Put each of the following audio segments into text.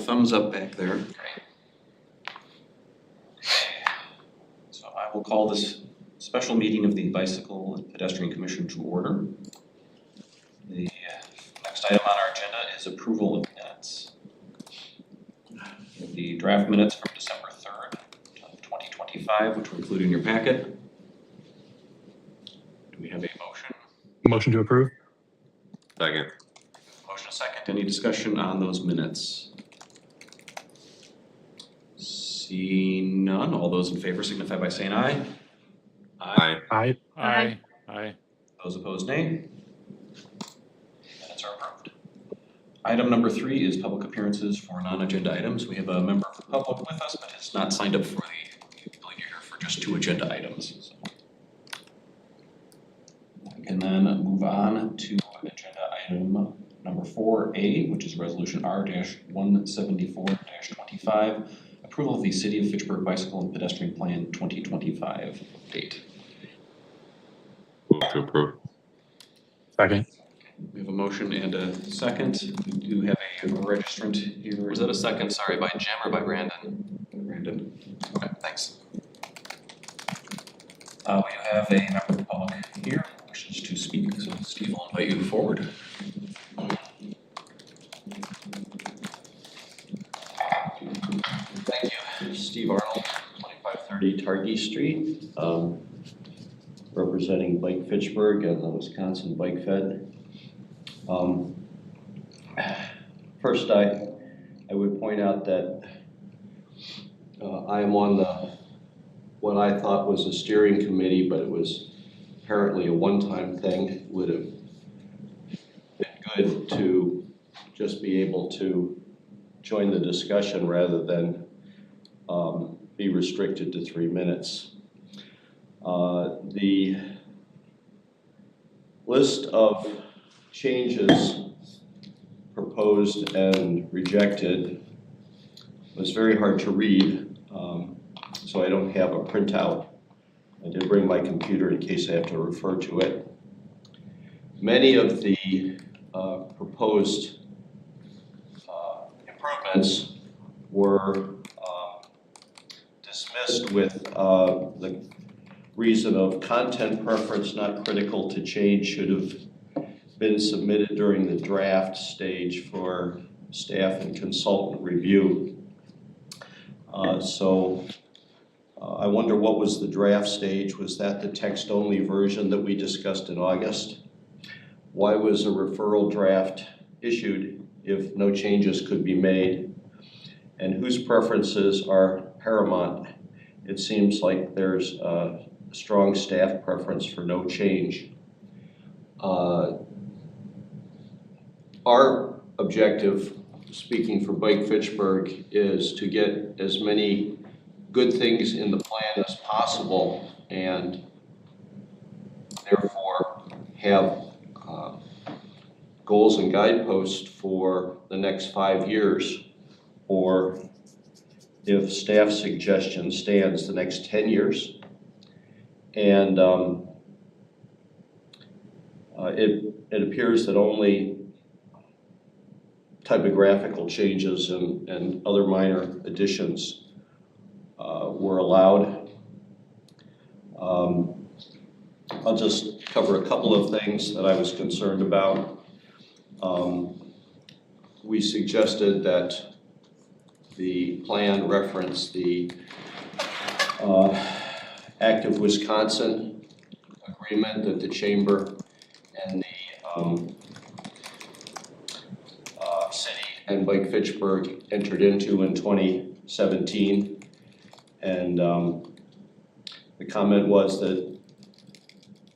thumbs up back there. Great. So I will call this special meeting of the Bicycle and Pedestrian Commission to order. The next item on our agenda is approval of minutes. The draft minutes from December 3rd, 2025, which will include in your packet. Do we have a motion? Motion to approve. Second. Motion a second. Any discussion on those minutes? Seeing none, all those in favor signify by saying aye. Aye. Aye. Aye. Aye. Those opposed, nay. Minutes are approved. Item number 3 is public appearances for non-agenda items. We have a member of the public with us, but has not signed up for the ability to hear for just 2 agenda items. So we can then move on to agenda item number 4A, which is resolution R-174-25, approval of the City of Fitchburg Bicycle and Pedestrian Plan 2025 update. Move to approve. Second. We have a motion and a second. We do have a registrant here. Was that a second, sorry, by Jim or by Brandon? Brandon. Okay, thanks. We have a member of the public here who wishes to speak, so Steve will invite you forward. Thank you. Steve Arnold, 2530 Targhee Street, representing Bike Fitchburg and the Wisconsin Bike Fed. First, I would point out that I am on what I thought was a steering committee, but it was apparently a one-time thing. It would have been good to just be able to join the discussion rather than be restricted to 3 minutes. The list of changes proposed and rejected was very hard to read, so I don't have a printout. I did bring my computer in case I have to refer to it. Many of the proposed improvements were dismissed with the reason of content preference not critical to change should have been submitted during the draft stage for staff and consultant review. I wonder what was the draft stage? Was that the text-only version that we discussed in August? Why was a referral draft issued if no changes could be made? And whose preferences are paramount? It seems like there's a strong staff preference for no change. Our objective, speaking for Bike Fitchburg, is to get as many good things in the plan as possible and therefore have goals and guideposts for the next 5 years, or if staff suggestion stands, the next 10 years. And it appears that only typographical changes and other minor additions were allowed. I'll just cover a couple of things that I was concerned about. We suggested that the plan reference the Active Wisconsin agreement that the Chamber and the City and Bike Fitchburg entered into in 2017. And the comment was that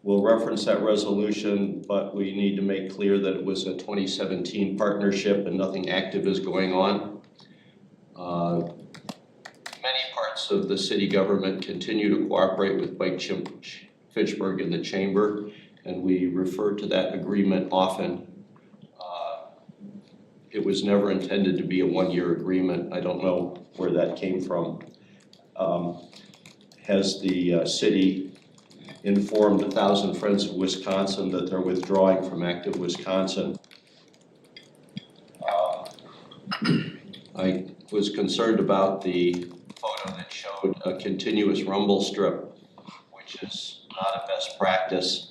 we'll reference that resolution, but we need to make clear that it was a 2017 partnership and nothing active is going on. Many parts of the city government continue to cooperate with Bike Fitchburg and the Chamber, and we refer to that agreement often. It was never intended to be a one-year agreement. I don't know where that came from. Has the city informed 1,000 Friends of Wisconsin that they're withdrawing from Active Wisconsin? I was concerned about the photo that showed a continuous rumble strip, which is not a best practice.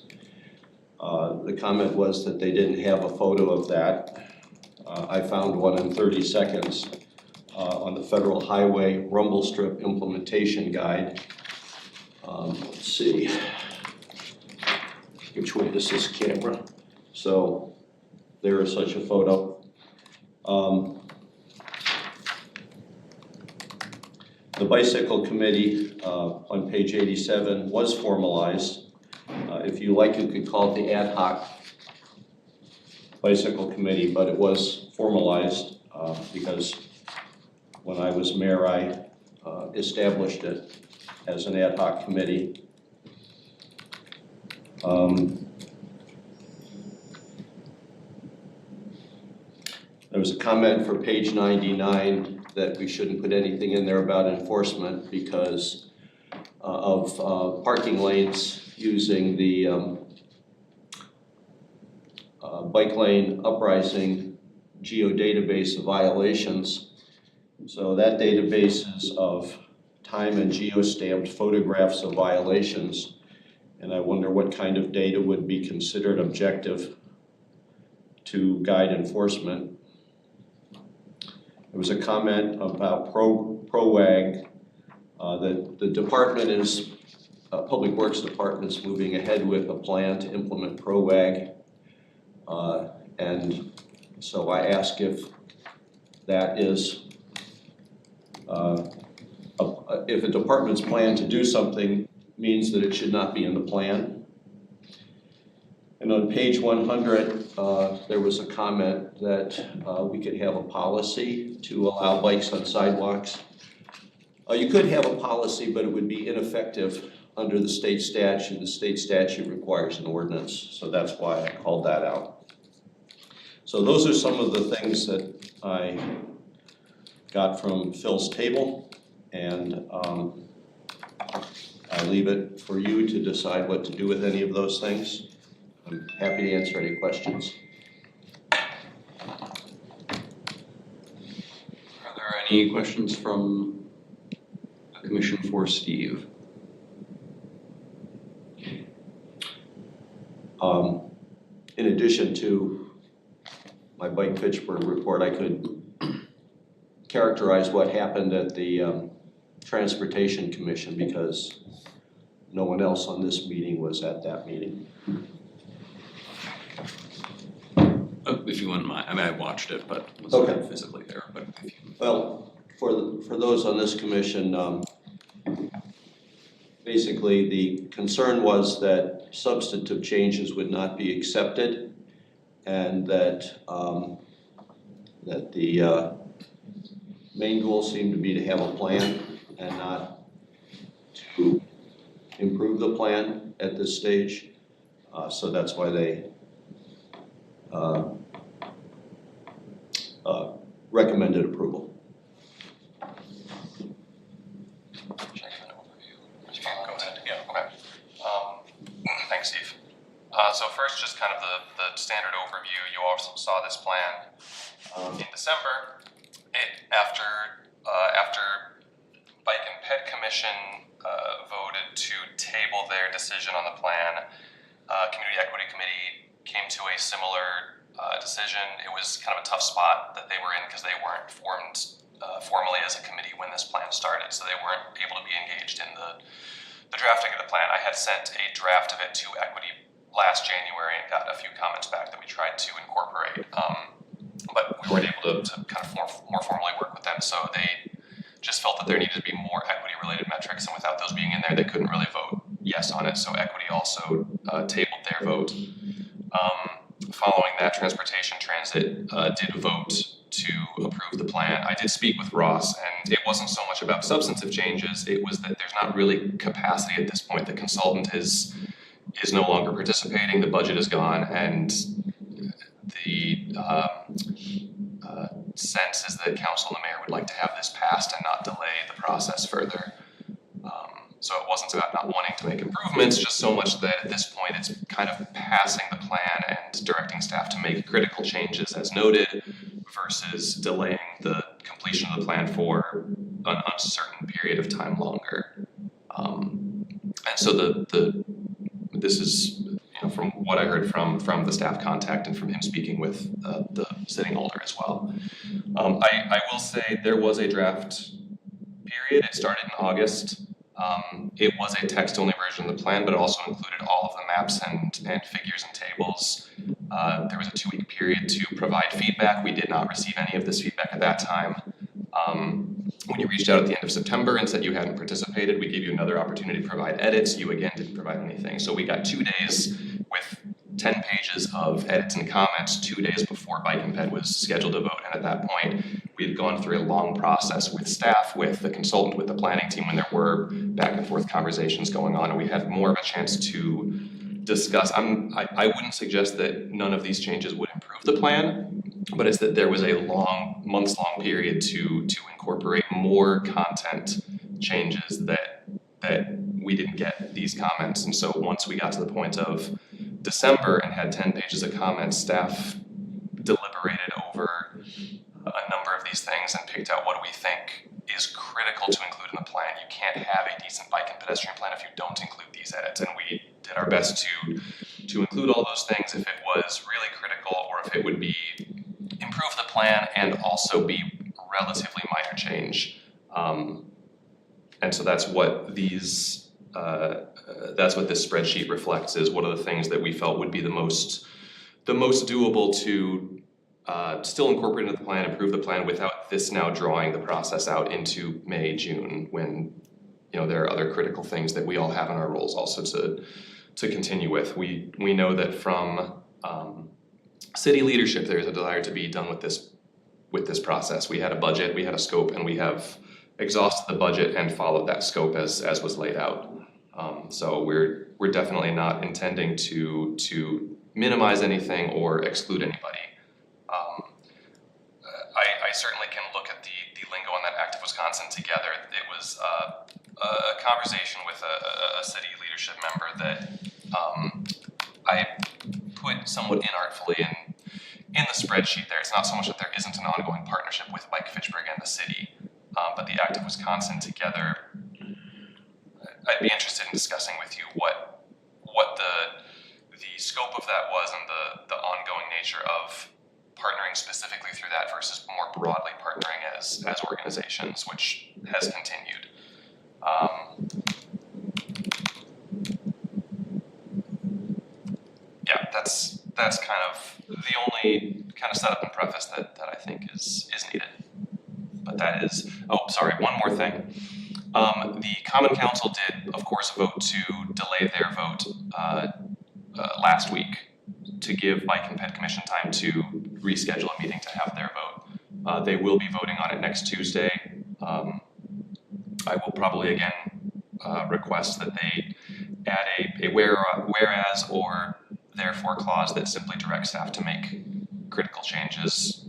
The comment was that they didn't have a photo of that. I found one in 30 seconds on the Federal Highway Rumble Strip Implementation Guide. Let's see, which way is this camera? So there is such a photo. The bicycle committee on page 87 was formalized. If you like, you could call it the ad hoc bicycle committee, but it was formalized because when I was mayor, I established it as an ad hoc committee. There was a comment for page 99 that we shouldn't put anything in there about enforcement because of parking lanes using the bike lane uprising geodatabase of violations. So that database is of time and geo-stamped photographs of violations. And I wonder what kind of data would be considered objective to guide enforcement. There was a comment about ProWag, that the department is, Public Works Department's moving ahead with a plan to implement ProWag. And so I ask if that is, if a department's plan to do something means that it should not be in the plan. And on page 100, there was a comment that we could have a policy to allow bikes on sidewalks. You could have a policy, but it would be ineffective under the state statute. The state statute requires an ordinance, so that's why I called that out. So those are some of the things that I got from Phil's table, and I leave it for you to decide what to do with any of those things. I'm happy to answer any questions. Are there any questions from the commission for Steve? In addition to my Bike Fitchburg report, I could characterize what happened at the Transportation Commission because no one else on this meeting was at that meeting. If you wouldn't mind, I mean, I watched it, but was Okay. not physically there. But if you... Well, for those on this commission, basically the concern was that substantive changes would not be accepted, and that that the main goal seemed to be to have a plan and not to improve the plan at this stage. So that's why they recommended approval. Should I give an overview? Go ahead. Yeah, okay. Thanks, Steve. So first, just kind of the standard overview. You also saw this plan in December. After Bike and Ped Commission voted to table their decision on the plan, Community Equity Committee came to a similar decision. It was kind of a tough spot that they were in because they weren't formed formally as a committee when this plan started, so they weren't able to be engaged in the drafting of the plan. I had sent a draft of it to Equity last January and got a few comments back that we tried to incorporate, but we weren't able to kind of more formally work with them, so they just felt that there needed to be more equity-related metrics, and without those being in there, they couldn't really vote yes on it, so Equity also tabled their vote. Following that, Transportation Transit did vote to approve the plan. I did speak with Ross, and it wasn't so much about substantive changes, it was that there's not really capacity at this point. The consultant is no longer participating, the budget is gone, and the sense is that council and the mayor would like to have this passed and not delay the process further. So it wasn't about not wanting to make improvements, just so much that at this point it's kind of passing the plan and directing staff to make critical changes as noted versus delaying the complete completion of the plan for an uncertain period of time longer. And so this is, you know, from what I heard from the staff contact and from him speaking with the sitting holder as well. I will say there was a draft period. It started in August. It was a text-only version of the plan, but it also included all of the maps and figures and tables. There was a 2-week period to provide feedback. We did not receive any of this feedback at that time. When you reached out at the end of September and said you hadn't participated, we gave you another opportunity to provide edits. You again didn't provide anything. So we got 2 days with 10 pages of edits and comments 2 days before Bike and Ped was scheduled to vote. And at that point, we had gone through a long process with staff, with the consultant, with the planning team, when there were back and forth conversations going on, and we had more of a chance to discuss. I wouldn't suggest that none of these changes would improve the plan, but it's that there was a long, months-long period to incorporate more content changes that we didn't get these comments. And so once we got to the point of December and had 10 pages of comments, staff deliberated over a number of these things and picked out what we think is critical to include in the plan. You can't have a decent bike and pedestrian plan if you don't include these edits, and we did our best to include all those things if it was really critical, or if it would be improve the plan and also be relatively minor change. And so that's what these that's what this spreadsheet reflects, is what are the things that we felt would be the most doable to still incorporate into the plan, improve the plan, without this now drawing the process out into May, June, when, you know, there are other critical things that we all have in our roles also to continue with. We know that from city leadership, there's a desire to be done with this process. We had a budget, we had a scope, and we have exhausted the budget and followed that scope as was laid out. So we're definitely not intending to minimize anything or exclude anybody. I certainly can look at the lingo on that Act of Wisconsin together. It was a conversation with a city leadership member that I put somewhat inartfully in the spreadsheet there. It's not so much that there isn't an ongoing partnership with Bike Fitchburg and the city, but the Act of Wisconsin together, I'd be interested in discussing with you what the scope of that was, and the ongoing nature of partnering specifically through that versus more broadly partnering as organizations, which has continued. Yeah, that's kind of the only kind of setup and preface that I think is needed. But that is, oh, sorry, one more thing. The Common Council did, of course, vote to delay their vote last week to give Bike and Ped Commission time to reschedule a meeting to have their vote. They will be voting on it next Tuesday. I will probably again request that they add a whereas or therefore clause that simply directs staff to make critical changes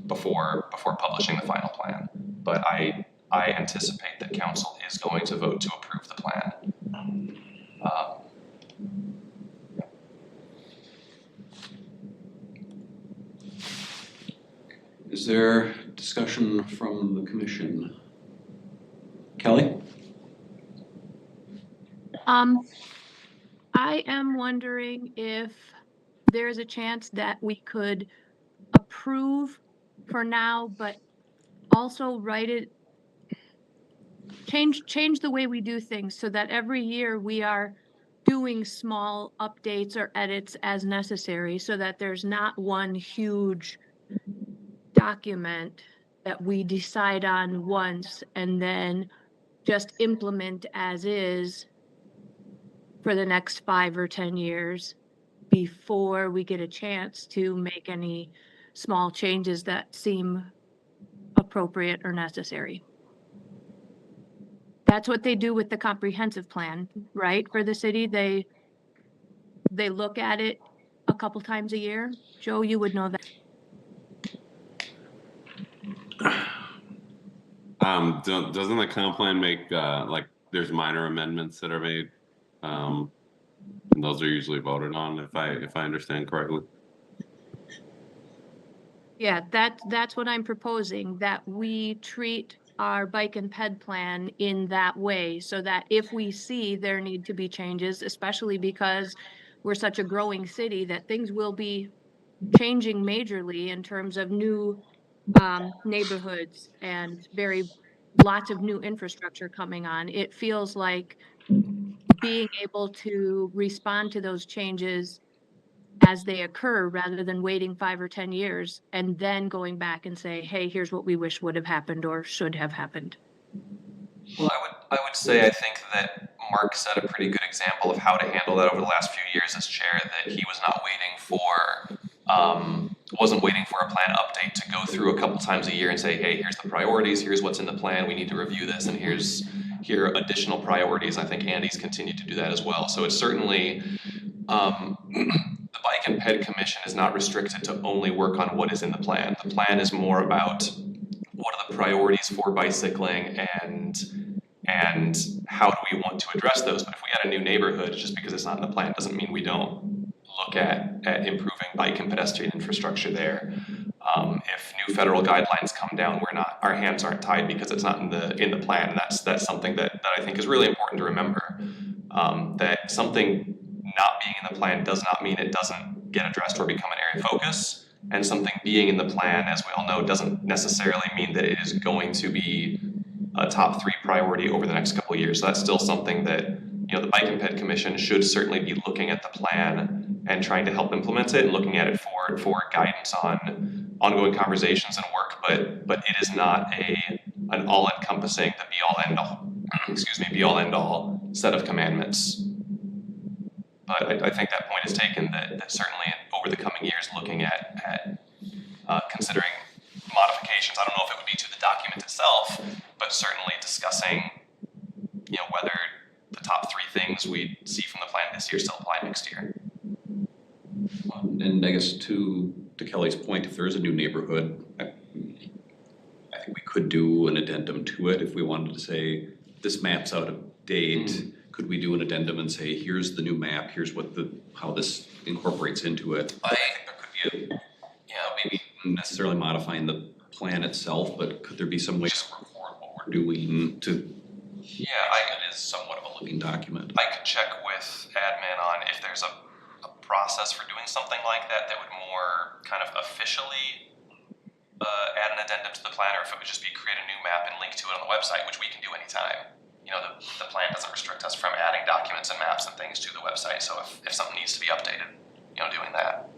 before publishing the final plan. But I anticipate that council is going to vote to approve the plan. Is there discussion from the commission? Kelly? I am wondering if there's a chance that we could approve for now, but also write it, change the way we do things so that every year we are doing small updates or edits as necessary, so that there's not one huge document that we decide on once and then just implement as is for the next 5 or 10 years before we get a chance to make any small changes that seem appropriate or necessary. That's what they do with the comprehensive plan, right? For the city, they look at it a couple times a year. Joe, you would know that. Doesn't the comp plan make like there's minor amendments that are made, and those are usually voted on if I understand correctly? Yeah, that's what I'm proposing, that we treat our bike and ped plan in that way, so that if we see there need to be changes, especially because we're such a growing city, that things will be changing majorly in terms of new neighborhoods and lots of new infrastructure coming on. It feels like being able to respond to those changes as they occur rather than waiting 5 or 10 years and then going back and say, hey, here's what we wish would have happened or should have happened. Well, I would say I think that Mark set a pretty good example of how to handle that over the last few years as chair, that he was not waiting for, wasn't waiting for a plan update to go through a couple times a year and say, hey, here's the priorities, here's what's in the plan, we need to review this, and here are additional priorities. I think Andy's continued to do that as well. So it's certainly, the Bike and Ped Commission is not restricted to only work on what is in the plan. The plan is more about what are the priorities for bicycling and how do we want to address those. But if we add a new neighborhood, just because it's not in the plan doesn't mean we don't look at improving bike and pedestrian infrastructure there. If new federal guidelines come down, our hands aren't tied because it's not in the plan. And that's something that I think is really important to remember. That something not being in the plan does not mean it doesn't get addressed or become an area of focus. And something being in the plan, as we all know, doesn't necessarily mean that it is going to be a top 3 priority over the next couple of years. So that's still something that, the Bike and Ped Commission should certainly be looking at the plan and trying to help implement it and looking at it for guidance on ongoing conversations and work. But it is not an all-encompassing, the be-all end all set of commandments. But I think that point is taken, that certainly over the coming years, looking at considering modifications, I don't know if it would be to the document itself, but certainly discussing, whether the top 3 things we see from the plan this year still apply next year. And I guess to Kelly's point, if there is a new neighborhood, I think we could do an addendum to it if we wanted to say, this map's out of date. Could we do an addendum and say, here's the new map, here's how this incorporates into it? I think there could be maybe necessarily modifying the plan itself, but could there be some way to record what we're doing to? It is somewhat of a living document. I could check with admin on if there's a process for doing something like that that would more kind of officially add an addendum to the plan, or if it would just be create a new map and link to it on the website, which we can do anytime. The plan doesn't restrict us from adding documents and maps and things to the website. So if something needs to be updated, doing that.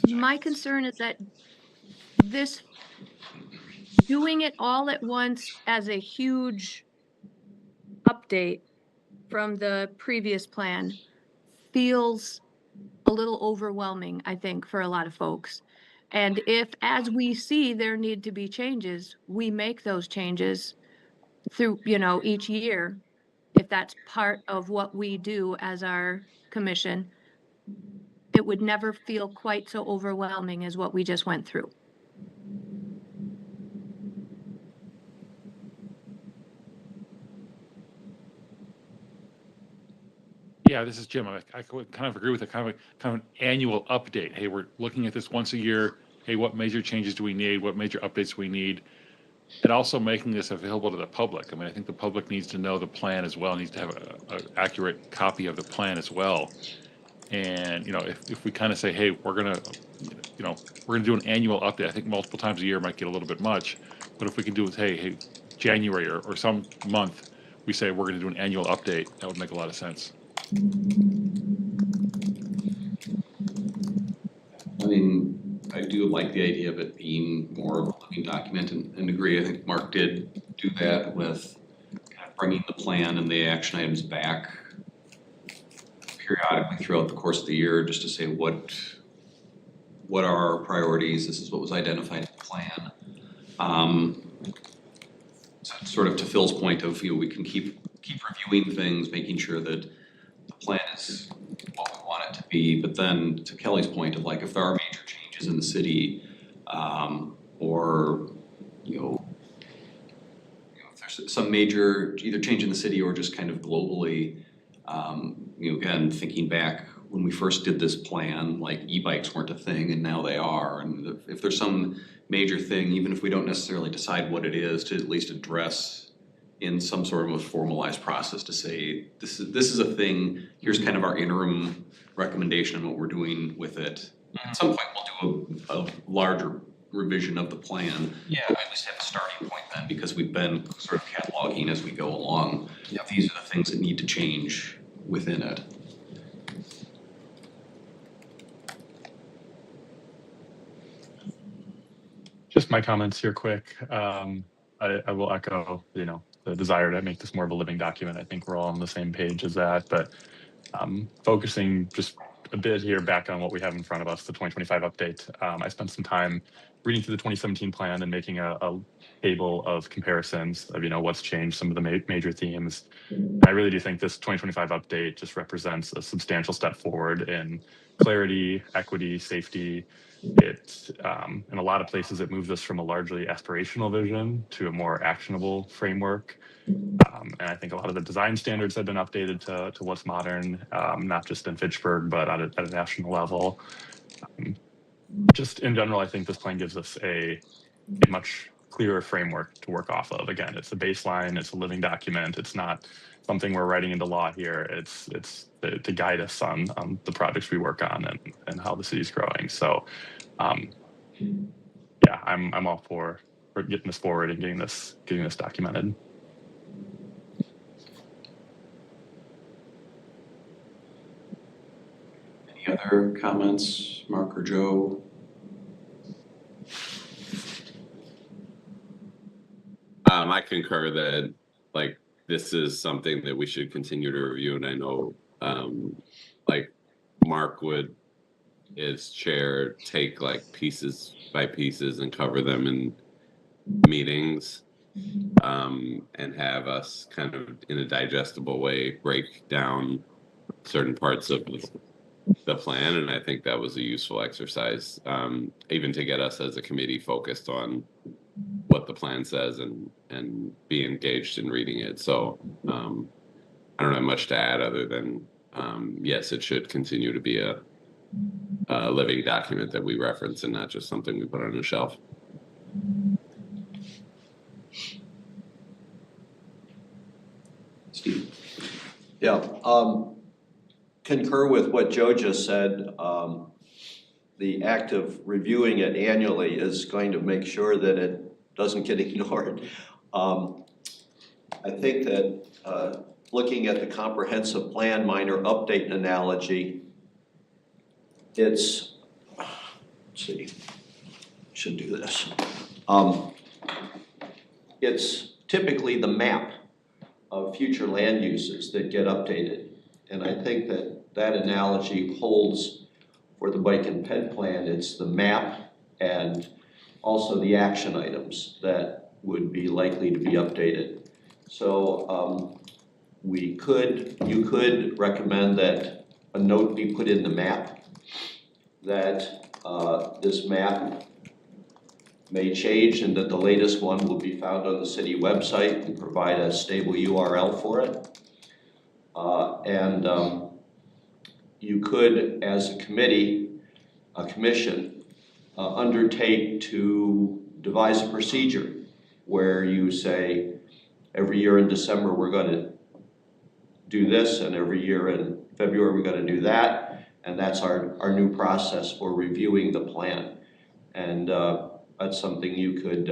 My concern is that doing it all at once as a huge update from the previous plan feels a little overwhelming, I think, for a lot of folks. And if, as we see there need to be changes, we make those changes through, each year, if that's part of what we do as our commission, it would never feel quite so overwhelming as what we just went through. Yeah, this is Jim. I would kind of agree with the kind of an annual update. Hey, we're looking at this once a year. Hey, what major changes do we need? What major updates do we need? And also making this available to the public. I mean, I think the public needs to know the plan as well, needs to have an accurate copy of the plan as well. And, if we kind of say, hey, we're going to do an annual update. I think multiple times a year might get a little bit much. But if we can do it, hey, January or some month, we say we're going to do an annual update, that would make a lot of sense. I mean, I do like the idea of it being more of a living document and agree. I think Mark did do that with kind of bringing the plan and the action items back periodically throughout the course of the year, just to say what are our priorities. This is what was identified in the plan. So sort of to Phil's point of, we can keep reviewing things, making sure that the plan is what we want it to be. But then to Kelly's point of if there are major changes in the city, or if there's some major either change in the city or just kind of globally, again, thinking back when we first did this plan, like e-bikes weren't a thing and now they are. And if there's some major thing, even if we don't necessarily decide what it is, to at least address in some sort of a formalized process to say, this is a thing, here's kind of our interim recommendation on what we're doing with it. At some point, we'll do a larger revision of the plan. Yeah, at least have a starting point then, because we've been sort of cataloging as we go along. Yep. These are the things that need to change within it. Just my comments here quick. I will echo, the desire to make this more of a living document. I think we're all on the same page as that, but focusing just a bit here back on what we have in front of us, the 2025 update. I spent some time reading through the 2017 plan and making a table of comparisons of, what's changed, some of the major themes. And I really do think this 2025 update just represents a substantial step forward in clarity, equity, safety. It, in a lot of places, it moves us from a largely aspirational vision to a more actionable framework. And I think a lot of the design standards have been updated to what's modern, not just in Fitchburg, but at a national level. Just in general, I think this plan gives us a much clearer framework to work off of. Again, it's a baseline, it's a living document. It's not something we're writing into law here. It's to guide us on the projects we work on and how the city's growing. So, yeah, I'm all for getting this forward and getting this documented. Any other comments, Mark or Joe? I concur that this is something that we should continue to review, and I know Mark would, as chair, take pieces by pieces and cover them in meetings, and have us kind of in a digestible way break down certain parts of the plan. And I think that was a useful exercise, even to get us as a committee focused on what the plan says and be engaged in reading it. So I don't have much to add other than yes, it should continue to be a living document that we reference and not just something we put on a shelf. Steve? Yeah, concur with what Joe just said. The act of reviewing it annually is going to make sure that it doesn't get ignored. I think that looking at the comprehensive plan minor update analogy, it's, let's see, should do this. It's typically the map of future land uses that get updated. And I think that that analogy holds for the bike and ped plan. It's the map and also the action items that would be likely to be updated. So you could recommend that a note be put in the map that this map may change and that the latest one will be found on the city website and provide a stable URL for it. You could, as a committee, a commission, undertake to devise a procedure where you say, every year in December we're going to do this, and every year in February we're going to do that, and that's our new process for reviewing the plan. And that's something you could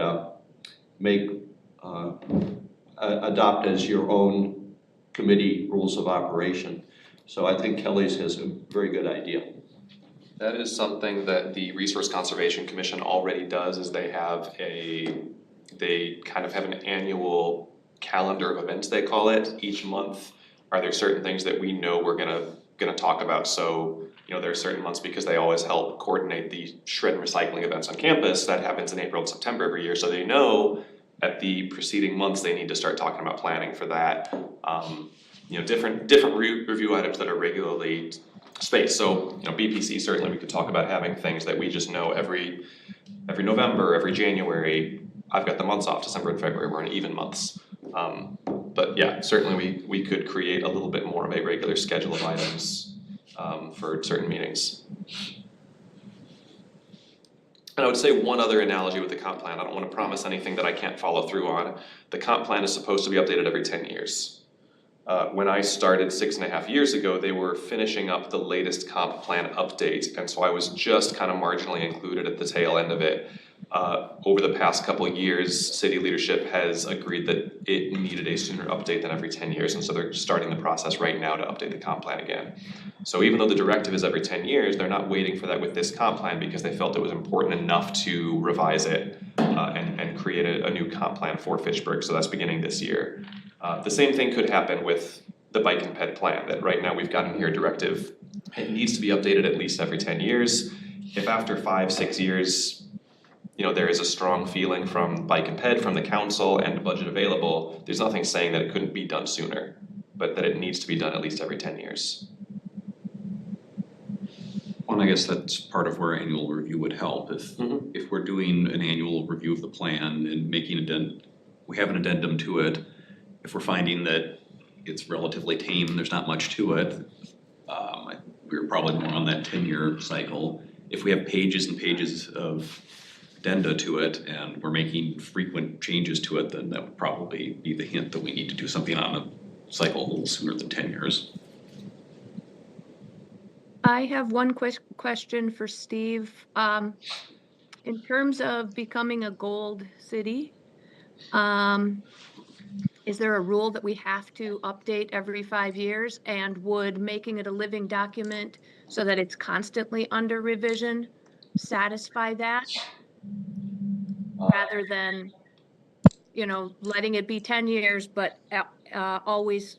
adopt as your own committee rules of operation. So I think Kelly's has a very good idea. That is something that the Resource Conservation Commission already does, is they kind of have an annual calendar of events, they call it. Each month, are there certain things that we know we're gonna talk about? So, there are certain months, because they always help coordinate the shred and recycling events on campus, that happens in April and September every year. So they know at the preceding months they need to start talking about planning for that. Different review items that are regularly spaced. So, BPC, certainly we could talk about having things that we just know every November, every January. I've got the months off, December and February, we're in even months. But yeah, certainly we could create a little bit more of a regular schedule of items for certain meetings. And I would say one other analogy with the comp plan. I don't want to promise anything that I can't follow through on. The comp plan is supposed to be updated every 10 years. When I started 6.5 years ago, they were finishing up the latest comp plan update, and so I was just kind of marginally included at the tail end of it. Over the past couple of years, city leadership has agreed that it needed a sooner update than every 10 years, and so they're starting the process right now to update the comp plan again. So even though the directive is every 10 years, they're not waiting for that with this comp plan because they felt it was important enough to revise it and create a new comp plan for Fitchburg, so that's beginning this year. The same thing could happen with the bike and ped plan, that right now we've got in here a directive. It needs to be updated at least every 10 years. If after 5-6 years, there is a strong feeling from bike and ped, from the council and the budget available, there's nothing saying that it couldn't be done sooner, but that it needs to be done at least every 10 years. Well, and I guess that's part of where annual review would help. If we're doing an annual review of the plan and we have an addendum to it, if we're finding that it's relatively tame, there's not much to it, we're probably more on that 10-year cycle. If we have pages and pages of addenda to it and we're making frequent changes to it, then that would probably be the hint that we need to do something on a cycle a little sooner than 10 years. I have one question for Steve. In terms of becoming a gold city, is there a rule that we have to update every 5 years, and would making it a living document so that it's constantly under revision satisfy that? Rather than, letting it be 10 years, but always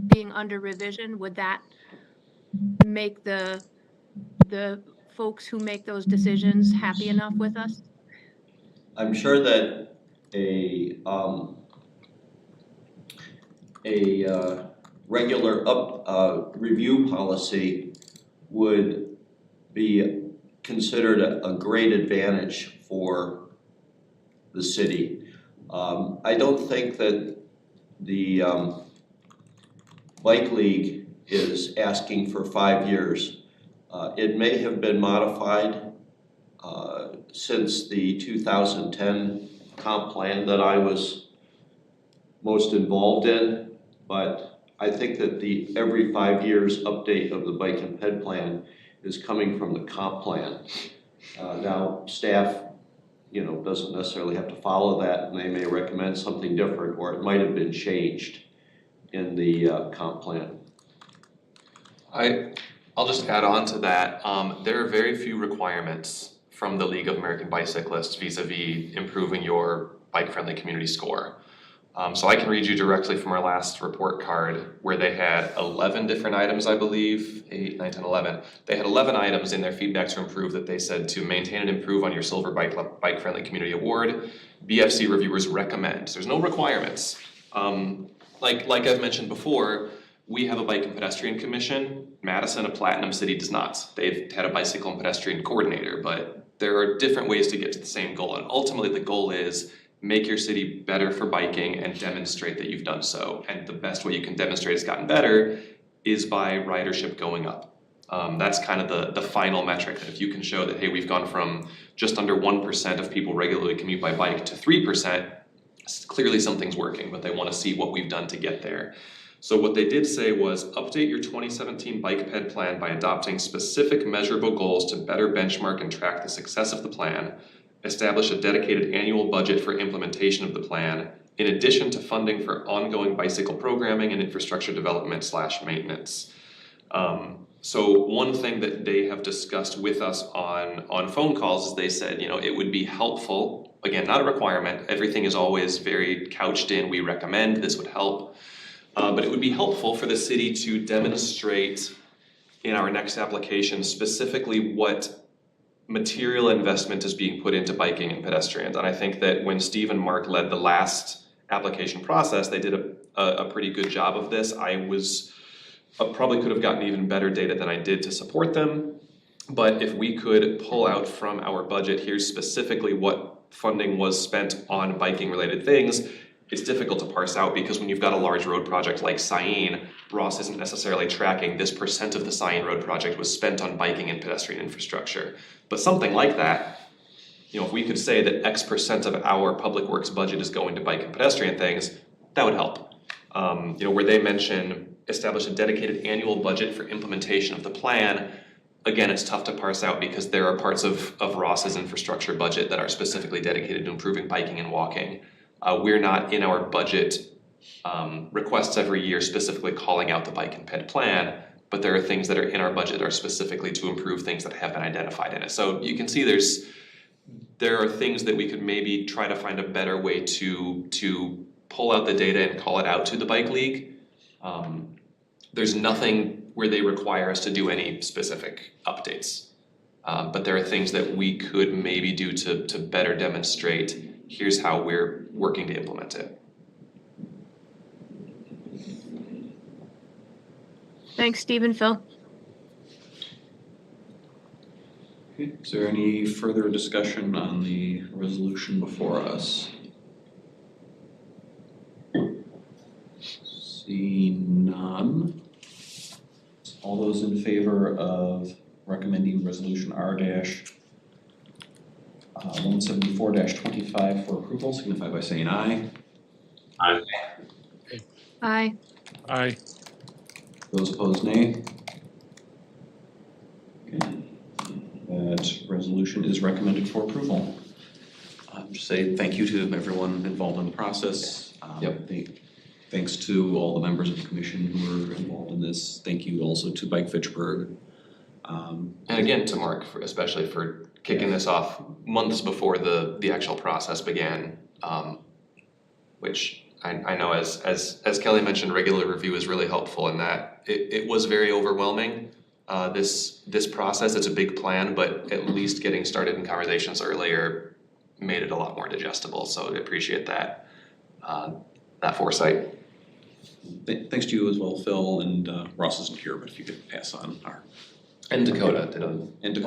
being under revision, would that make the folks who make those decisions happy enough with us? I'm sure that a regular review policy would be considered a great advantage for the city. I don't think that the Bike League is asking for 5 years. It may have been modified since the 2010 comp plan that I was most involved in, but I think that the every 5 years update of the bike and ped plan is coming from the comp plan. Now, staff, doesn't necessarily have to follow that, and they may recommend something different, or it might have been changed in the comp plan. I'll just add on to that. There are very few requirements from the League of American Bicyclists vis-a-vis improving your bike-friendly community score. So I can read you directly from our last report card where they had 11 different items, I believe, 8, 9, 10, 11. They had 11 items in their feedback to improve that they said to maintain and improve on your Silver Bike-Friendly Community Award. BFC reviewers recommend. So there's no requirements. Like I've mentioned before, we have a Bike and Pedestrian Commission. Madison, a platinum city, does not. They've had a bicycle and pedestrian coordinator, but there are different ways to get to the same goal. And ultimately the goal is make your city better for biking and demonstrate that you've done so. And the best way you can demonstrate it's gotten better is by ridership going up. That's kind of the final metric, that if you can show that, hey, we've gone from just under 1% of people regularly commute by bike to 3%, clearly something's working, but they want to see what we've done to get there. So what they did say was update your 2017 bike ped plan by adopting specific measurable goals to better benchmark and track the success of the plan. Establish a dedicated annual budget for implementation of the plan, in addition to funding for ongoing bicycle programming and infrastructure development / maintenance. So one thing that they have discussed with us on phone calls is they said, it would be helpful, again, not a requirement, everything is always very couched in, we recommend, this would help. But it would be helpful for the city to demonstrate in our next application specifically what material investment is being put into biking and pedestrians. And I think that when Steve and Mark led the last application process, they did a pretty good job of this. I probably could have gotten even better data than I did to support them. But if we could pull out from our budget, here's specifically what funding was spent on biking related things, it's difficult to parse out because when you've got a large road project like Cyene, Ross isn't necessarily tracking this % of the Cyene road project was spent on biking and pedestrian infrastructure. But something like that, you know, if we could say that X% of our public works budget is going to bike and pedestrian things, that would help. You know, where they mention establish a dedicated annual budget for implementation of the plan, again, it's tough to parse out because there are parts of Ross's infrastructure budget that are specifically dedicated to improving biking and walking. We're not in our budget requests every year specifically calling out the bike and ped plan, but there are things that are in our budget that are specifically to improve things that have been identified in it. So you can see there are things that we could maybe try to find a better way to pull out the data and call it out to the bike league. There's nothing where they require us to do any specific updates. But there are things that we could maybe do to better demonstrate, here's how we're working to implement it. Thanks, Steve and Phil. Okay, is there any further discussion on the resolution before us? Seeing none. All those in favor of recommending resolution R-174-25 for approval signify by saying aye. Aye. Aye. Aye. Those opposed, nay. Okay. That resolution is recommended for approval. Just say thank you to everyone involved in the process. Yep. Thanks to all the members of the commission who were involved in this. Thank you also to Bike Fitchburg. And again, to Mark, especially for kicking this off months before the actual process began, which I know as Kelly mentioned, regular review is really helpful in that it was very overwhelming. This process, it's a big plan, but at least getting started in conversations earlier made it a lot more digestible. So I appreciate that foresight. Thanks to you as well, Phil, and Ross isn't here, but if you could pass on our. And Dakota did a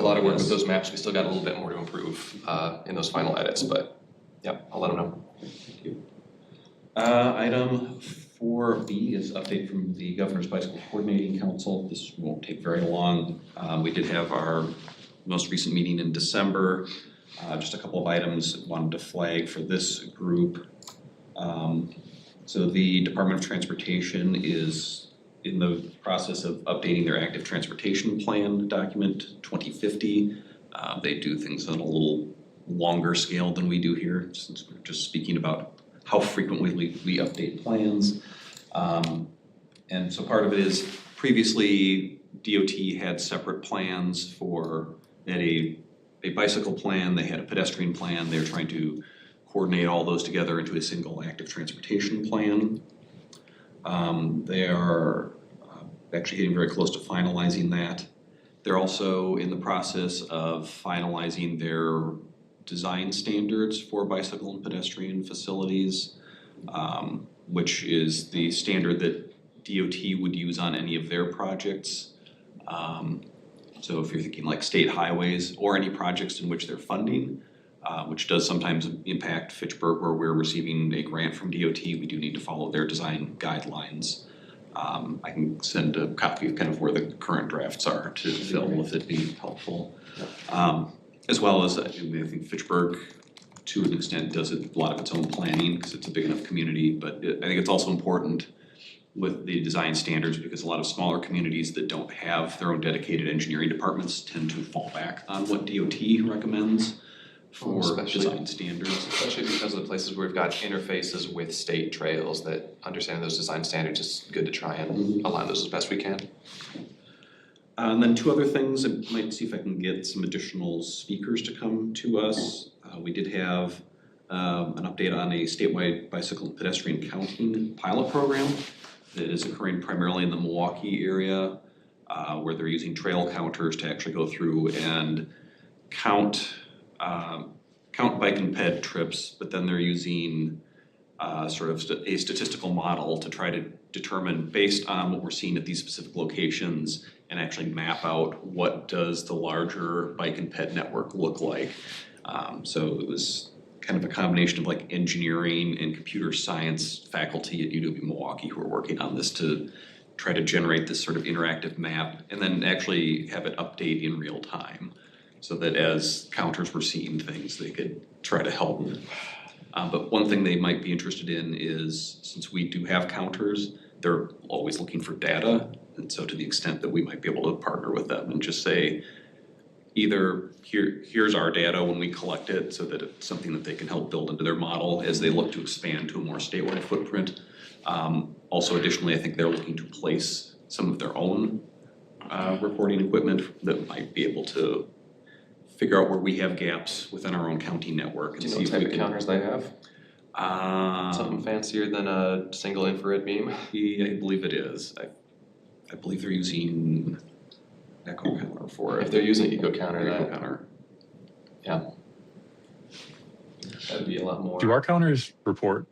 lot of work with yes. those maps. We still got a little bit more to improve in those final edits, but yeah, I'll let them know. Thank you. Item 4B is update from the Governor's Bicycle Coordinating Council. This won't take very long. We did have our most recent meeting in December. Just a couple of items wanted to flag for this group. So the Department of Transportation is in the process of updating their active transportation plan document 2050. They do things on a little longer scale than we do here, since we're just speaking about how frequently we update plans. And so part of it is previously DOT had separate plans they had a bicycle plan, they had a pedestrian plan. They're trying to coordinate all those together into a single active transportation plan. They are actually getting very close to finalizing that. They're also in the process of finalizing their design standards for bicycle and pedestrian facilities, which is the standard that DOT would use on any of their projects. So if you're thinking like state highways or any projects in which they're funding, which does sometimes impact Fitchburg where we're receiving a grant from DOT, we do need to follow their design guidelines. I can send a copy of kind of where the current drafts are to Phil if it'd be helpful. As well as, I think Fitchburg, to an extent, does a lot of its own planning because it's a big enough community. But I think it's also important with the design standards because a lot of smaller communities that don't have their own dedicated engineering departments tend to fall back on what DOT recommends for design standards. Especially because of the places where we've got interfaces with state trails, that understanding those design standards is good to try and align those as best we can. And then two other things, I might see if I can get some additional speakers to come to us. We did have an update on a statewide bicycle and pedestrian counting pilot program that is occurring primarily in the Milwaukee area, where they're using trail counters to actually go through and count bike and ped trips, but then they're using sort of a statistical model to try to determine, based on what we're seeing at these specific locations, and actually map out what does the larger bike and ped network look like. So it was kind of a combination of like engineering and computer science faculty at UW-Milwaukee who are working on this to try to generate this sort of interactive map and then actually have it update in real time so that as counters were seeing things, they could try to help. But one thing they might be interested in is, since we do have counters, they're always looking for data. And so to the extent that we might be able to partner with them and just say, either here's our data when we collect it so that it's something that they can help build into their model as they look to expand to a more statewide footprint. Also additionally, I think they're looking to place some of their own reporting equipment that might be able to figure out where we have gaps within our own county network and Do you know see what if type we of can. counters they have? Something fancier than a single infrared beam? I believe it is. I believe they're using echo counter for it. If they're using eco counter, Echo that, counter. that'd be a lot more. Do our counters report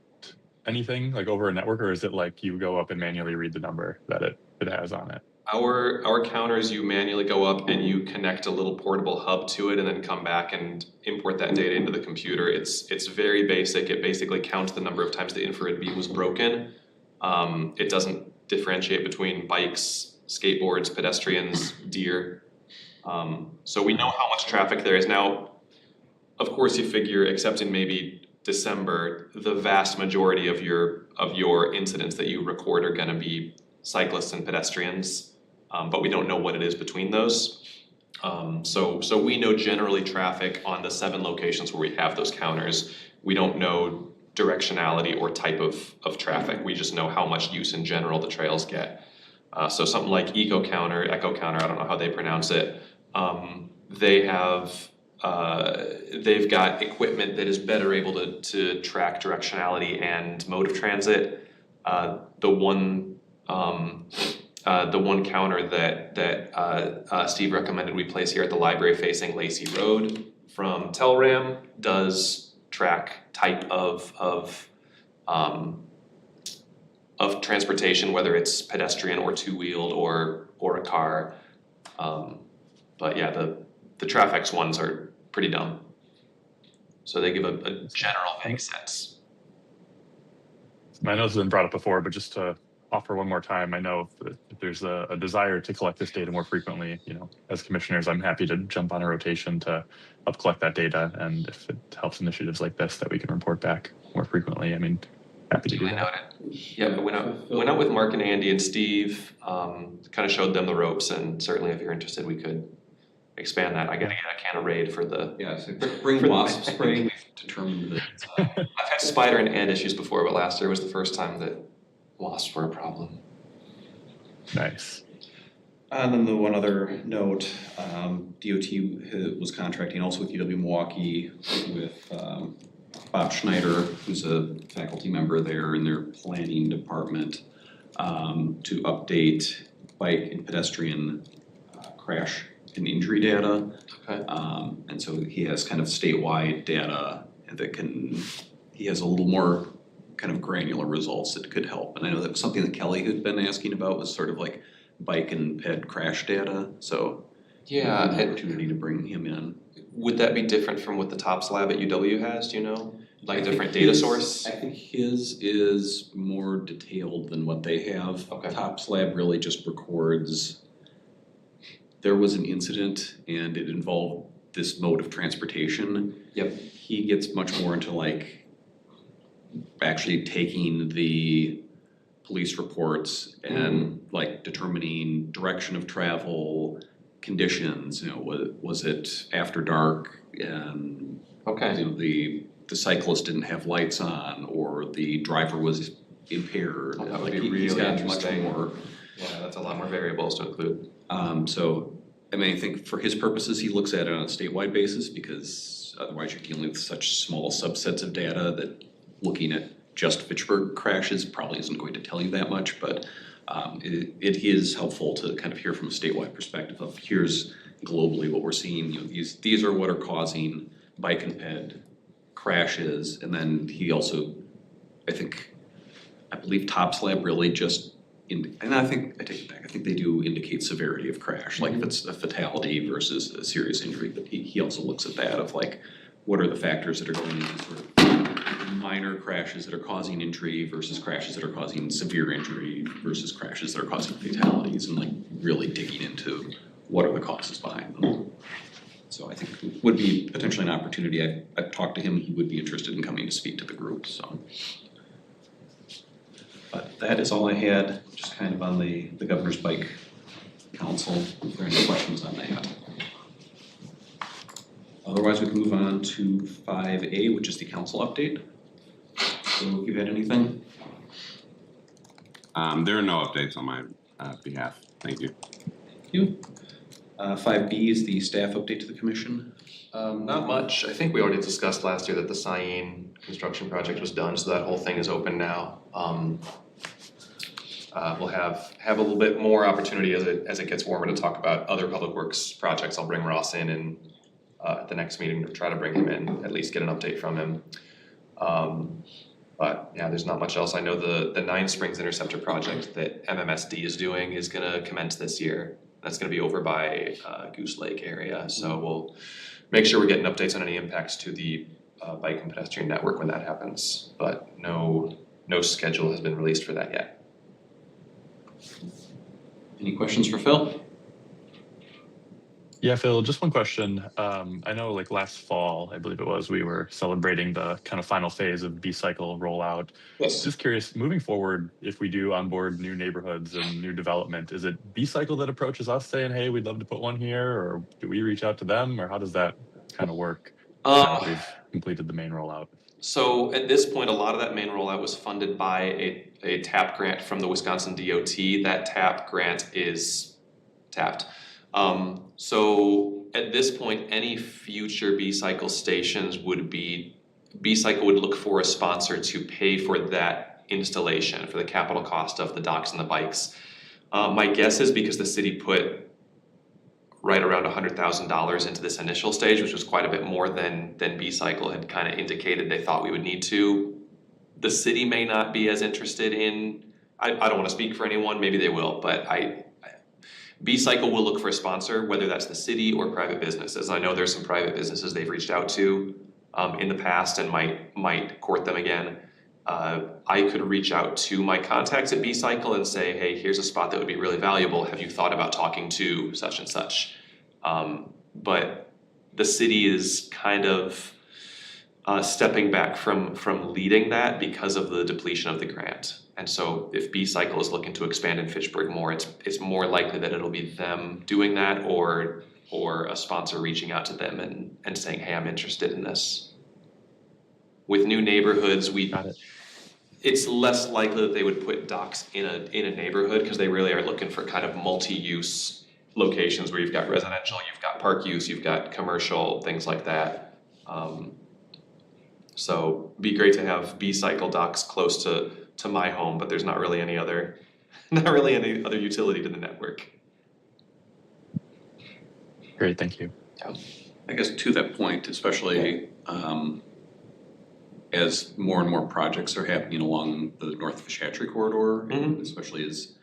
anything like over a network, or is it like you go up and manually read the number that it has on it? Our counters, you manually go up and you connect a little portable hub to it and then come back and import that data into the computer. It's very basic. It basically counts the number of times the infrared beam was broken. It doesn't differentiate between bikes, skateboards, pedestrians, deer. So we know how much traffic there is. Now, of course, you figure, except in maybe December, the vast majority of your incidents that you record are gonna be cyclists and pedestrians. But we don't know what it is between those. So we know generally traffic on the 7 locations where we have those counters. We don't know directionality or type of traffic. We just know how much use in general the trails get. So something like echo counter, I don't know how they pronounce it. They have, they've got equipment that is better able to track directionality and mode of transit. The one counter that Steve recommended we place here at the library facing Lacey Road from Telram does track type of transportation, whether it's pedestrian or two-wheeled or a car. But yeah, the Trafex ones are pretty dumb. So they give a general vague sense. I know this has been brought up before, but just to offer one more time, I know if there's a desire to collect this data more frequently, as commissioners, I'm happy to jump on a rotation to help collect that data. And if it helps initiatives like this that we can report back more frequently, happy to do Duly that. noted. Yeah, but went out with Mark and Andy and Steve, kind of showed them the ropes, and certainly if you're interested, we could expand that. I gotta get a can of Raid for the. Yeah, so bring wasp spray. We've determined that. I've had spider and ant issues before, but last year was the first time that wasps were a problem. Nice. And then the one other note, DOT was contracting also with UW-Milwaukee with Bob Schneider, who's a faculty member there in their planning department, to update bike and pedestrian crash and injury data. Okay. And so he has kind of statewide data that he has a little more kind of granular results that could help. And I know that was something that Kelly had been asking about, was sort of like bike and ped crash data. So Yeah. an opportunity to bring him in. Would that be different from what the TOPS lab at UW has, do you know? Like I a think different data his- source? I think his is more detailed than what they have. Okay. TOPS lab really just records, there was an incident and it involved this mode of transportation. Yep. He gets much more into like actually taking the police reports and like determining direction of travel, conditions, was it after dark and Okay. the cyclist didn't have lights on or the driver was impaired. Oh, that would Like, be he's really got much interesting. more. Yeah, that's a lot more variables to include. So, I think for his purposes, he looks at it on a statewide basis because otherwise you're dealing with such small subsets of data that looking at just Fitchburg crashes probably isn't going to tell you that much, but it is helpful to kind of hear from a statewide perspective of here's globally what we're seeing, these are what are causing bike and ped crashes. And then he also, I believe TOPS lab really just, and I take it back, I think they do indicate severity of crash, like if it's a fatality versus a serious injury, but he also looks at that of like, what are the factors that are going into sort of minor crashes that are causing injury versus crashes that are causing severe injury versus crashes that are causing fatalities, and like really digging into what are the causes behind them. So I think it would be potentially an opportunity. I've talked to him, he would be interested in coming to speak to the group, so. But that is all I had, just kind of on the Governor's Bike Council, if there are any questions on that. Otherwise, we can move on to 5A, which is the council update. So if you had anything? There are no updates on my behalf. Thank you. Thank you. 5B is the staff update to the commission. Not much. I think we already discussed last year that the Cyene construction project was done, so that whole thing is open now. We'll have a little bit more opportunity as it gets warmer to talk about other public works projects. I'll bring Ross in and at the next meeting to try to bring him in, at least get an update from him. But yeah, there's not much else. I know the Nine Springs Interceptor project that MMSD is doing is gonna commence this year. That's gonna be over by Goose Lake area, so we'll make sure we're getting updates on any impacts to the bike and pedestrian network when that happens. But no schedule has been released for that yet. Any questions for Phil? Yeah, Phil, just one question. I know like last fall, I believe it was, we were celebrating the kind of final phase of B-cycle rollout. Yes. Just curious, moving forward, if we do onboard new neighborhoods and new development, is it B-cycle that approaches us saying, hey, we'd love to put one here, or do we reach out to them, or how does that kind of work now that we've completed the main rollout? So at this point, a lot of that main rollout was funded by a TAP grant from the Wisconsin DOT. That TAP grant is tapped. So at this point, any future B-cycle stations B-cycle would look for a sponsor to pay for that installation, for the capital cost of the docks and the bikes. My guess is because the city put right around $100,000 into this initial stage, which was quite a bit more than B-cycle had kind of indicated they thought we would need to. The city may not be as interested in, I don't want to speak for anyone, maybe they will, but B-cycle will look for a sponsor, whether that's the city or private businesses. I know there's some private businesses they've reached out to in the past and might court them again. I could reach out to my contacts at B-cycle and say, hey, here's a spot that would be really valuable. Have you thought about talking to such and such? But the city is kind of stepping back from leading that because of the depletion of the grant. And so if B-cycle is looking to expand in Fitchburg more, it's more likely that it'll be them doing that or a sponsor reaching out to them and saying, hey, I'm interested in this. With new neighborhoods, it's less likely that they would put docks in a neighborhood because they really are looking for kind of multi-use locations where you've got residential, you've got park use, you've got commercial, things like that. So it'd be great to have B-cycle docks close to my home, but there's not really any other utility to the network. Great, thank you. Yeah. I guess to that point, especially as more and more projects are happening along the North Fish Hatchery corridor, especially as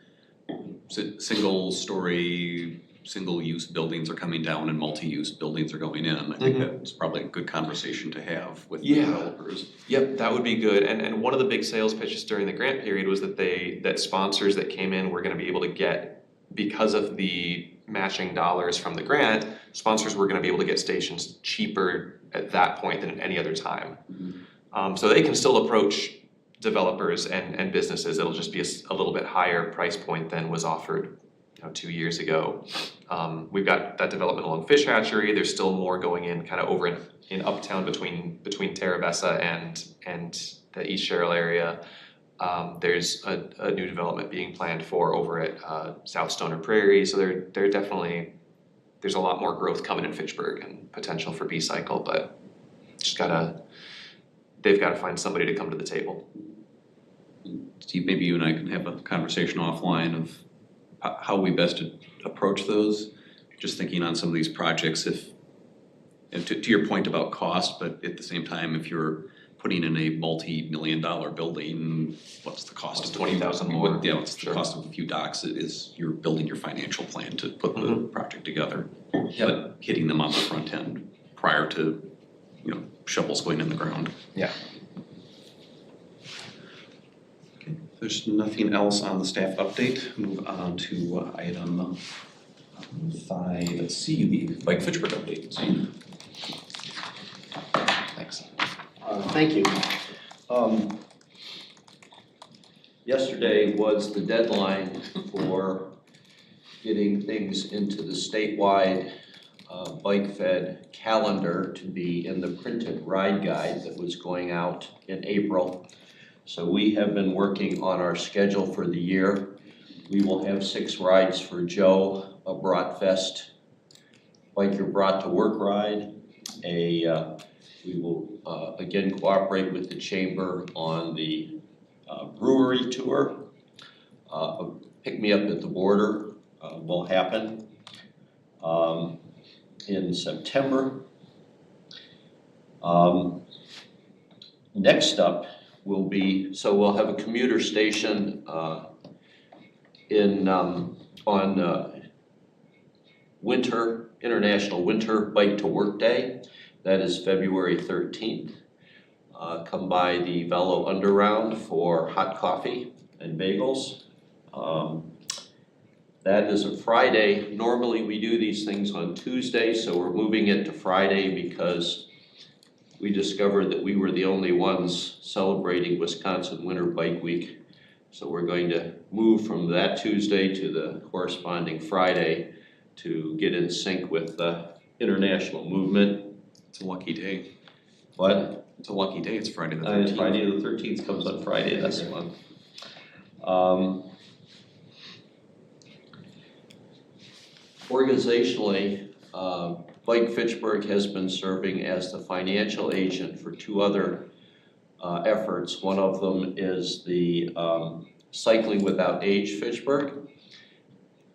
single-story, single-use buildings are coming down and multi-use buildings are going in. I think that's probably a good conversation to have with the developers. Yep, that would be good. And one of the big sales pitches during the grant period was that sponsors that came in were going to be able to get, because of the matching dollars from the grant, sponsors were going to be able to get stations cheaper at that point than at any other time. So they can still approach developers and businesses. It'll just be a little bit higher price point than was offered 2 years ago. We've got that development along Fish Hatchery. There's still more going in kind of over in Uptown between Terravessa and the East Sherrill area. There's a new development being planned for over at South Stoner Prairie. So they're definitely, there's a lot more growth coming in Fitchburg and potential for B-cycle, but they've got to find somebody to come to the table. Steve, maybe you and I can have a conversation offline of how we best approach those. Just thinking on some of these projects, and to your point about cost, but at the same time, if you're putting in a multi-million-dollar building, what's the cost of 20,000 more? Yeah, what's the cost of a few docks? You're building your financial plan to put the project together, but hitting them on the front end prior to shovels going in the ground. Yeah. Okay, if there's nothing else on the staff update, move on to item 5C, the Bike Fitchburg update. Zane? Thanks. Thank you. Yesterday was the deadline for getting things into the statewide bike fed calendar to be in the printed ride guide that was going out in April. So we have been working on our schedule for the year. We will have 6 rides for Joe, a Bratfest Biker Brought to Work ride. We will again cooperate with the chamber on the brewery tour. Pick me up at the border will happen in September. Next up will be, so we'll have a commuter station on International Winter Bike to Work Day. That is February 13th. Come by the Velo Underground for hot coffee and bagels. That is a Friday. Normally we do these things on Tuesday, so we're moving it to Friday because we discovered that we were the only ones celebrating Wisconsin Winter Bike Week. So we're going to move from that Tuesday to the corresponding Friday to get in sync with the international movement. It's a lucky day. What? It's a lucky day. It's Friday the 13th. Friday the 13th comes on Friday this month. Organizationally, Bike Fitchburg has been serving as the financial agent for 2 other efforts. One of them is the Cycling Without Age Fitchburg,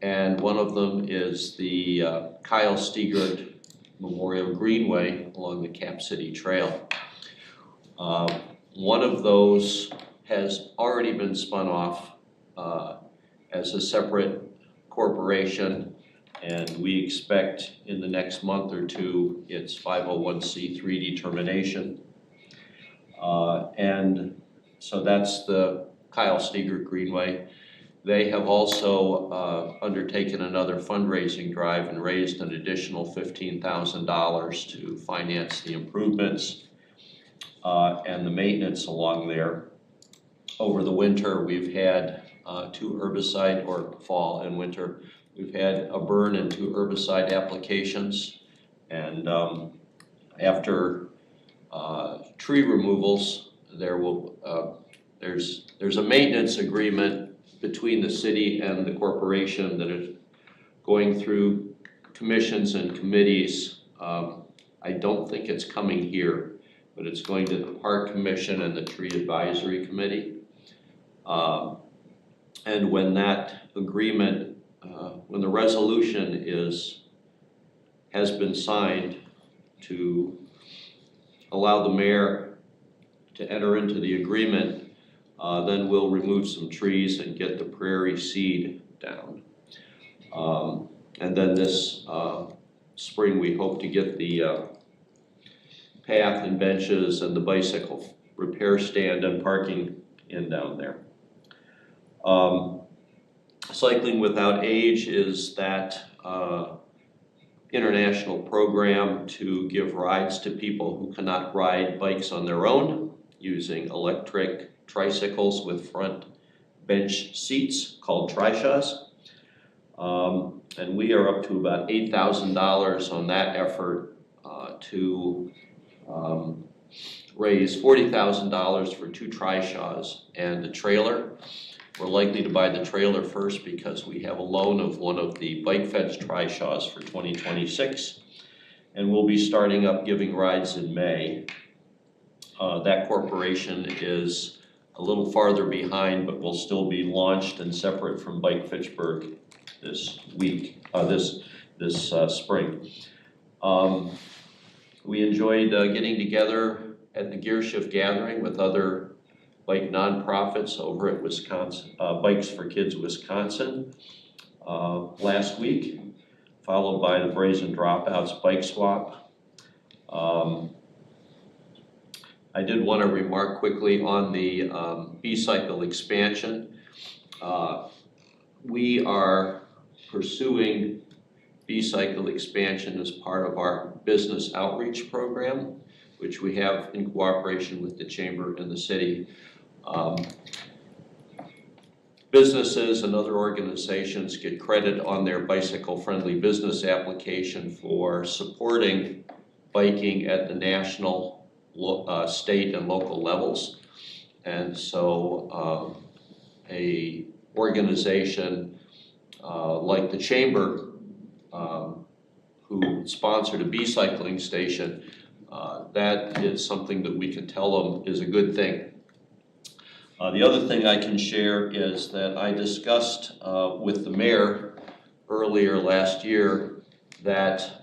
and one of them is the Kyle Stegert Memorial Greenway along the Cap City Trail. One of those has already been spun off as a separate corporation, and we expect in the next month or 2 its 501c3 determination. And so that's the Kyle Stegert Greenway. They have also undertaken another fundraising drive and raised an additional $15,000 to finance the improvements and the maintenance along there. Over the winter, we've had 2 herbicide, or fall and winter, we've had a burn and 2 herbicide applications. And after tree removals, there's a maintenance agreement between the city and the corporation that is going through commissions and committees. I don't think it's coming here, but it's going to the Park Commission and the Tree Advisory Committee. And when that agreement, when the resolution has been signed to allow the mayor to enter into the agreement, then we'll remove some trees and get the prairie seed down. And then this spring, we hope to get the path and benches and the bicycle repair stand and parking in down there. Cycling Without Age is that international program to give rides to people who cannot ride bikes on their own using electric tricycles with front bench seats called trishaws. And we are up to about $8,000 on that effort to raise $40,000 for 2 trishaws and a trailer. We're likely to buy the trailer first because we have a loan of one of the bike feds trishaws for 2026. And we'll be starting up giving rides in May. That corporation is a little farther behind, but will still be launched and separate from Bike Fitchburg this week, this spring. We enjoyed getting together at the Gear Shift Gathering with other bike nonprofits over at Wisconsin, Bikes for Kids Wisconsin last week, followed by the Brazen Dropouts Bike Swap. I did want to remark quickly on the B-cycle expansion. We are pursuing B-cycle expansion as part of our business outreach program, which we have in cooperation with the Chamber and the city. Businesses and other organizations get credit on their bicycle-friendly business application for supporting biking at the national, state, and local levels. And so a organization like the Chamber, who sponsored a B-cycling station, that is something that we can tell them is a good thing. The other thing I can share is that I discussed with the mayor earlier last year that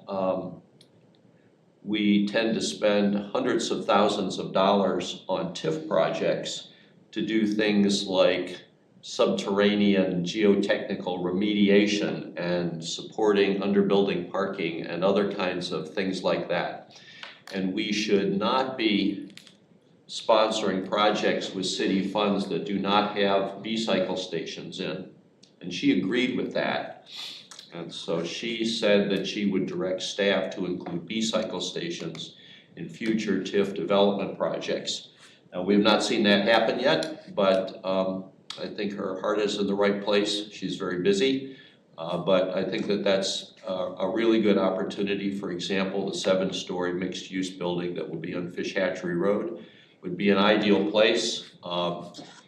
we tend to spend hundreds of thousands of dollars on TIF projects to do things like subterranean geotechnical remediation and supporting underbuilding parking and other kinds of things like that. And we should not be sponsoring projects with city funds that do not have B-cycle stations in. And she agreed with that. And so she said that she would direct staff to include B-cycle stations in future TIF development projects. Now, we have not seen that happen yet, but I think her heart is in the right place. She's very busy, but I think that that's a really good opportunity. For example, the 7-story mixed-use building that will be on Fish Hatchery Road would be an ideal place.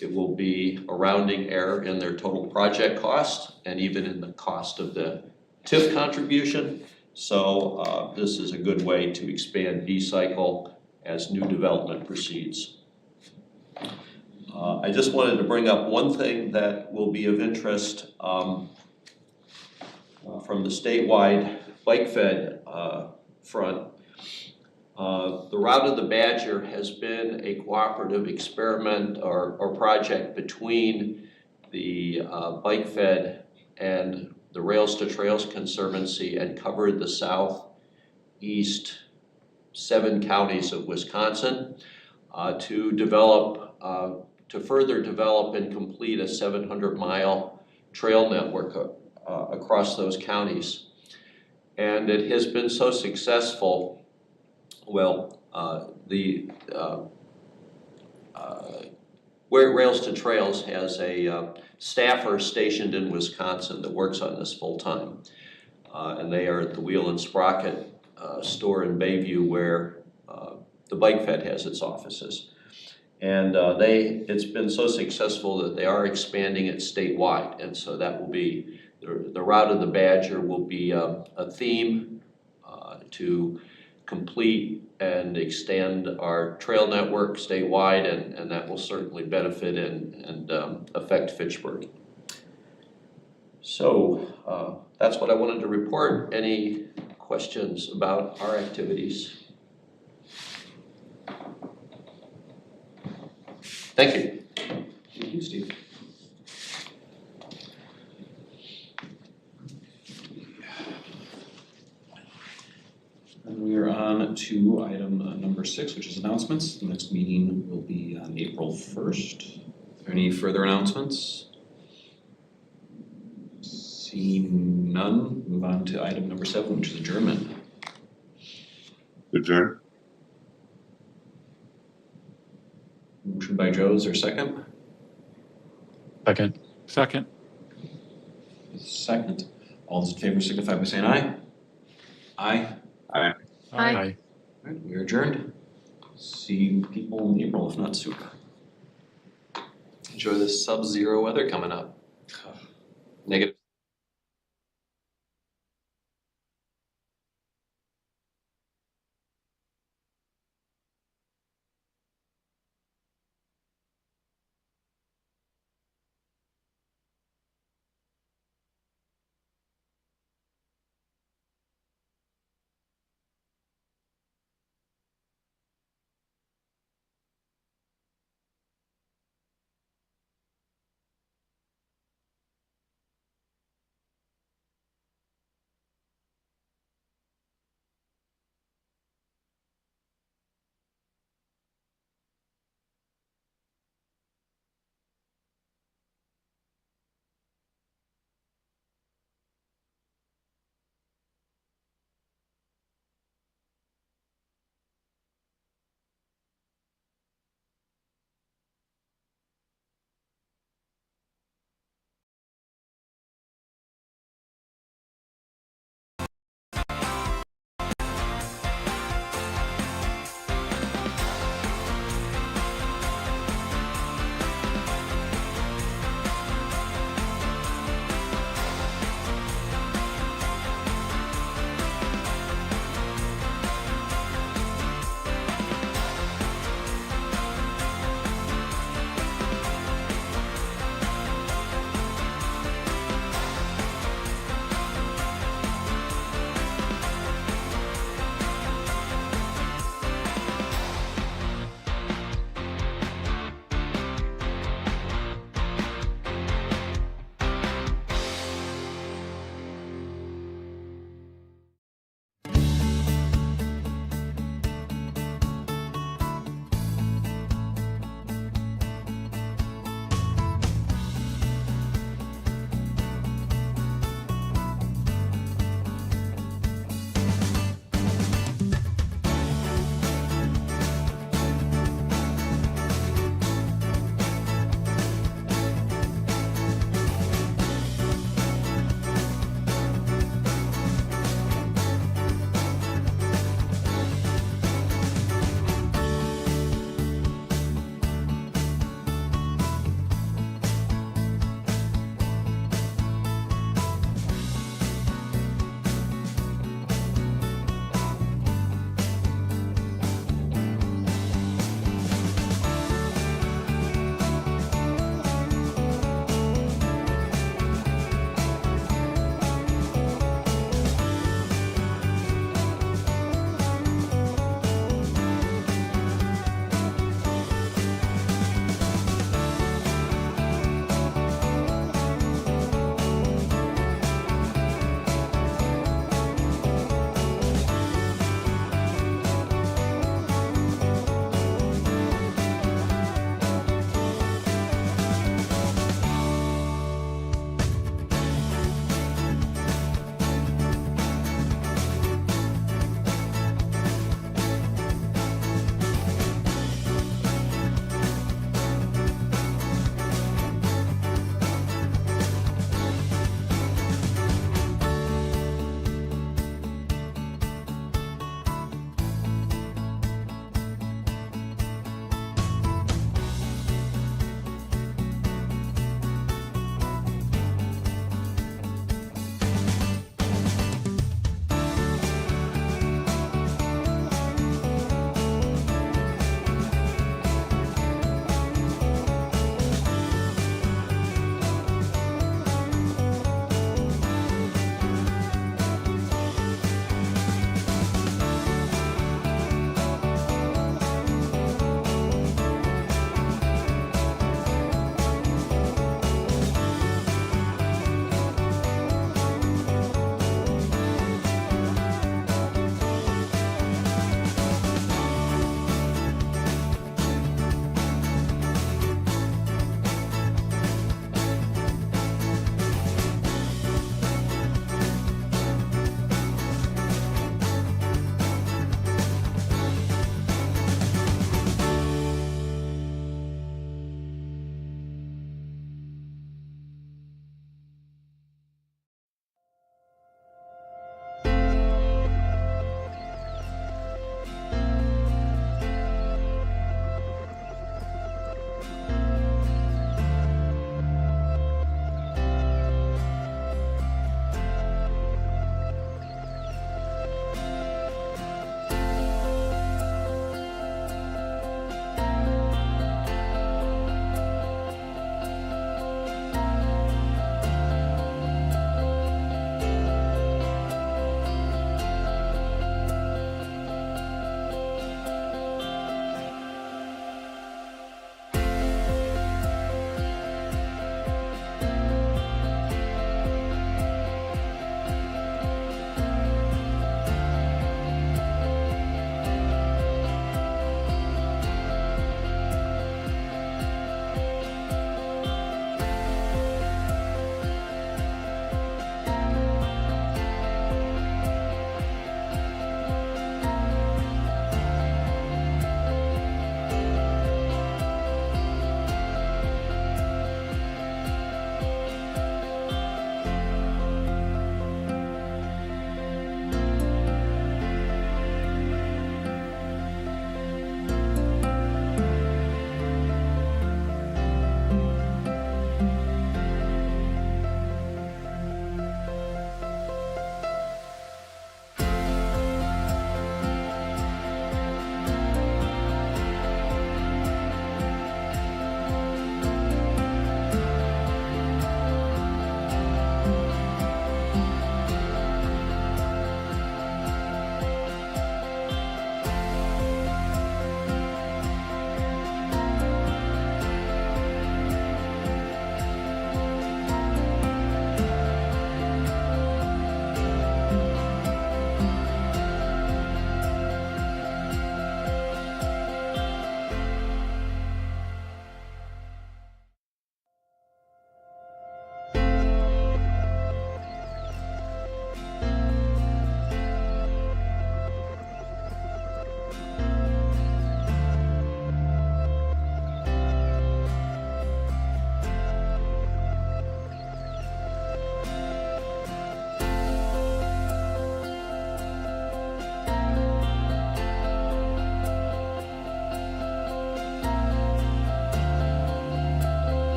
It will be a rounding error in their total project cost and even in the cost of the TIF contribution. So this is a good way to expand B-cycle as new development proceeds. I just wanted to bring up one thing that will be of interest from the statewide bike fed front. The Route of the Badger has been a cooperative experiment or project between the Bike Fed and the Rails to Trails Conservancy and covered the southeast 7 counties of Wisconsin to further develop and complete a 700-mile trail network across those counties. And it has been so successful. Well, where Rails to Trails has a staffer stationed in Wisconsin that works on this full time. And they are at the Wheel and Sprocket store in Bayview where the Bike Fed has its offices. And it's been so successful that they are expanding it statewide. And so that will be, the Route of the Badger will be a theme to complete and extend our trail network statewide, and that will certainly benefit and affect Fitchburg. So that's what I wanted to report. Any questions about our activities? Thank you. Thank you, Steve. And we are on to item number 6, which is announcements. The next meeting will be on April 1st. Are there any further announcements? Seeing none, move on to item number 7, which is adjournment. Adjourn. Motion by Joe, is there a second? Second. Second. Second. All those in favor signify by saying aye. Aye. Aye. Aye. Aye. All right, we are adjourned. See people in April, if not sooner. Enjoy this sub-zero weather coming up. Negative.